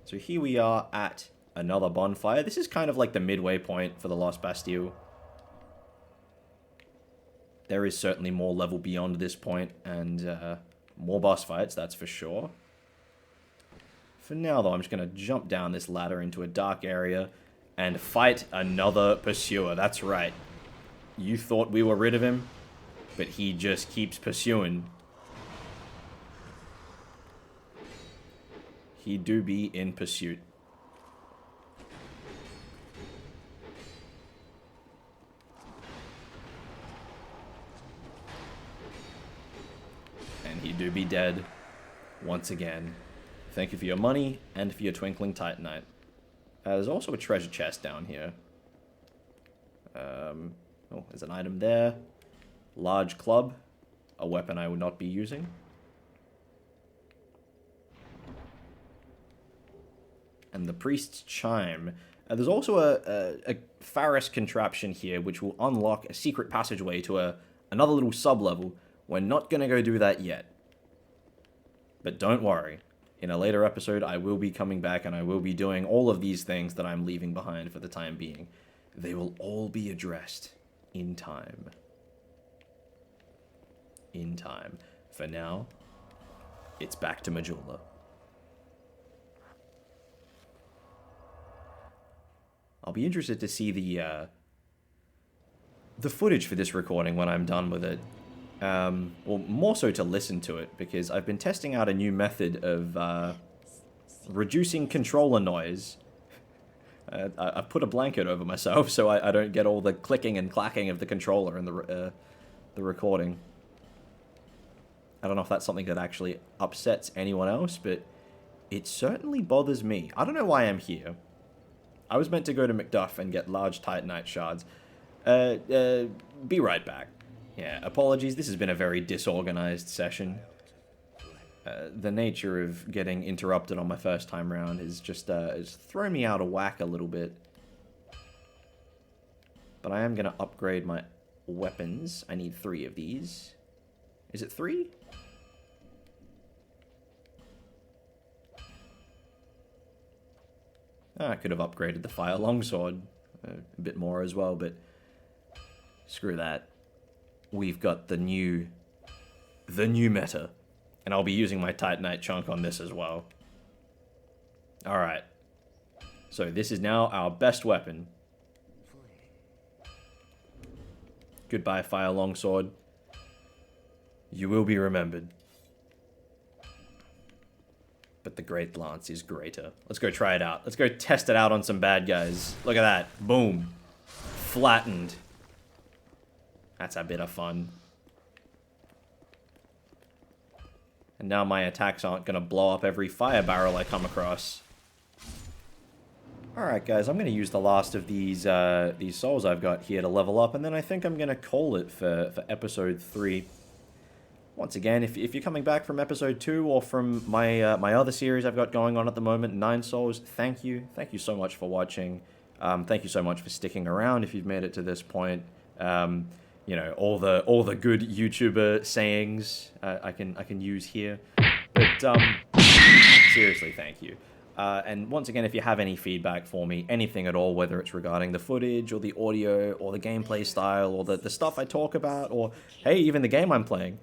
So here we are at another bonfire. This is kind of like the midway point for the Lost Bastille. There is certainly more level beyond this point, and more boss fights, that's for sure. For now, though, I'm just going to jump down this ladder into a dark area and fight another pursuer. That's right. You thought we were rid of him, but he just keeps pursuing. He do be in pursuit. And he do be dead once again. Thank you for your money and for your twinkling titanite. There's also a treasure chest down here. Oh, there's an item there. Large club. A weapon I would not be using. And the priest's chime. There's also a Pharis contraption here, which will unlock a secret passageway to another little sub-level. We're not going to go do that yet. But don't worry. In a later episode, I will be coming back and I will be doing all of these things that I'm leaving behind for the time being. They will all be addressed in time. In time. For now, it's back to Majula. I'll be interested to see the footage for this recording when I'm done with it. Well, more so to listen to it, because I've been testing out a new method of reducing controller noise. I've put a blanket over myself so I don't get all the clicking and clacking of the controller in the recording. I don't know if that's something that actually upsets anyone else, but it certainly bothers me. I don't know why I'm here. I was meant to go to Macduff and get large Titanite shards. Be right back. Yeah, apologies, this has been a very disorganized session. The nature of getting interrupted on my first time round is just has thrown me out of whack a little bit. But I am going to upgrade my weapons. I need 3 of these. Is it 3? I could have upgraded the fire longsword a bit more as well, but screw that. We've got the new meta, and I'll be using my Titanite chunk on this as well. Alright, so this is now our best weapon. Goodbye, fire longsword. You will be remembered. But the great lance is greater. Let's go try it out. Let's go test it out on some bad guys. Look at that. Boom. Flattened. That's a bit of fun. And now my attacks aren't going to blow up every fire barrel I come across. Alright guys, I'm going to use the last of these souls I've got here to level up, and then I think I'm going to call it for episode 3. Once again, if you're coming back from episode 2 or from my my other series I've got going on at the moment, 9 Souls, thank you. Thank you so much for watching. Thank you so much for sticking around if you've made it to this point. You know, all the good YouTuber sayings I can use here. But seriously, thank you. And once again, if you have any feedback for me, anything at all, whether it's regarding the footage or the audio or the gameplay style or the stuff I talk about, or hey, even the game I'm playing,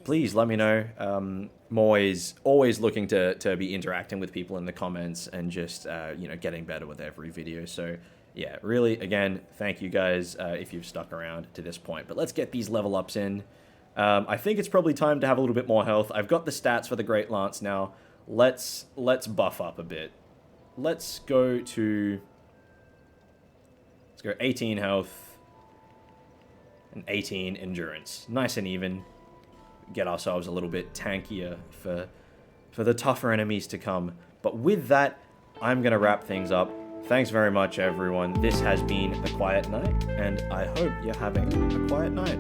please let me know. I'm always looking to be interacting with people in the comments and just, you know, getting better with every video. So, yeah, really, again, thank you guys if you've stuck around to this point. But let's get these level ups in. I think it's probably time to have a little bit more health. I've got the stats for the Great Lance now. Let's buff up a bit. Let's go 18 health and 18 endurance. Nice and even. Get ourselves a little bit tankier for the tougher enemies to come. But with that, I'm going to wrap things up. Thanks very much, everyone. This has been The Quiet Night, and I hope you're having a quiet night.